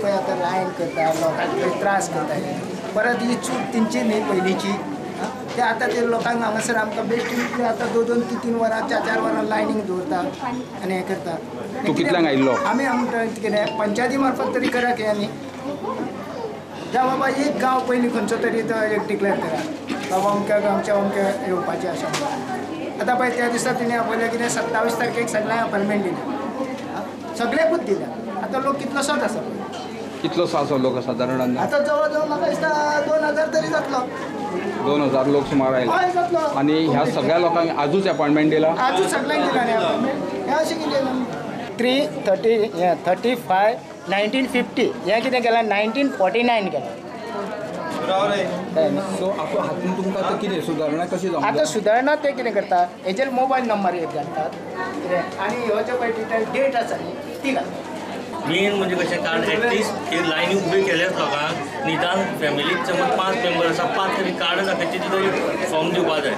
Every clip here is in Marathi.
पळय आतां लायन करता लोकांक त्रास करता परत ही चूक तेंची न्ही पयलींची ते आतां ते लोकांक हांगासर आमकां बेश्टी आतां 2-3 वरां 4 वरां लायनीक दवरता आनी हें करता. तूं कितल्यांक आयिल्लो? आमी म्हणटा कितें पंचायती मार्फत तरी करात हें न्ही जावं बाबा एक गांव पयलीं खंयचो तरी तो एक डिक्लेअर करा बाबा अमक्या गांवच्या अमक्या येवपाचें अशें म्हणून. आतां पळय त्या दिसा तिणें आपयलें कितें 27 तारखेक सगळ्यांक अपॉयंटमेंट दिली सगळ्याकूच दिल्या. आतां लोक कितलोसोच आसा कितलोसो आसा लोक सादारण? आतां जवळ जवळ म्हाका दिसता 2000 तरी जातलो. 2000 लोक सुमार आयले जातलो. आणि ह्या सगळ्या लोकांक आजूच अपॉइंटमेंट दिला? आजूच सगळ्यांक दिला न्ही अपॉयंटमेंट. हें अशें कितें 35 1950 हें कितें केलां 1949 केलां. सो हातून तुमकां आतां कितें सुदारणा कशी जावंक आतां सुदारणा ते कितें करतात हेजेर मोबायल नंबर एक घालतात कितें आनी ह्यो ज्यो पळय डिटेल डेट आसा न्ही ती घालतात. मेन म्हणजे कशें कार्ड एटलीस्ट एक लायनी उबे केल्याच लोकांक निदान फॅमिलीक समज 5 मेंबर आसा 5 तरी कार्ड दाखयचे तरी फॉर्म दिवपाक जाय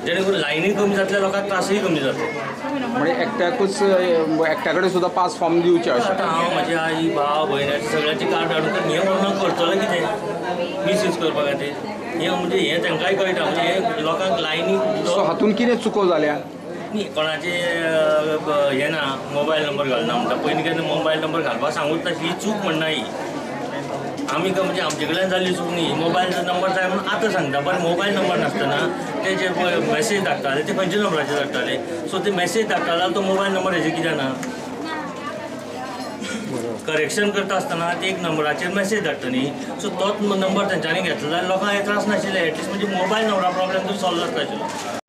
जेणे करून लायनी कमी जातल्या लोकांक त्रासय कमी जातले. म्हणजे एकट्या कडेन सुद्दां 5 फॉर्म दिवचे अशें? आतां हांव म्हाजी आई भाव भयणाची सगळ्यांची कार्ड हाडून हें व्हरून करतलो कितें मिसयूज करपा खातीर हें म्हणजे हें तांकांय कळटा म्हणजे हें लोकांक लायनी. सो हातून कितें चुको जाल्या? न्ही कोणाचे हें ना मोबायल नंबर घालना म्हणटा पयलीं केन्ना मोबायल नंबर घालपाक सांगूच ना ही चूक म्हणना ही आमी म्हणजे आमचे कडल्यान जाल्ली चूक न्ही. मोबायल नंबर जाय म्हणून आतां सांगता पण मोबायल नंबर नासतना ते जे मॅसेज धाडटाले ते खंयच्या नंबराचेर धाडटाले सो ते मॅसेज धाडटा जाल्यार तो मोबायल नंबर हेजे कित्याक ना करेक्शन करता आसतना ते एक नंबराचेर मॅसेज धाडटा न्ही सो तोच नंबर तेंच्यांनी घेतलो जाल्यार लोकांक हे त्रास नाशिल्ले एटलिस्ट म्हणजे मोबायल नंबरा प्रॉब्लेम तरी सॉल्व जाता आशिल्लो.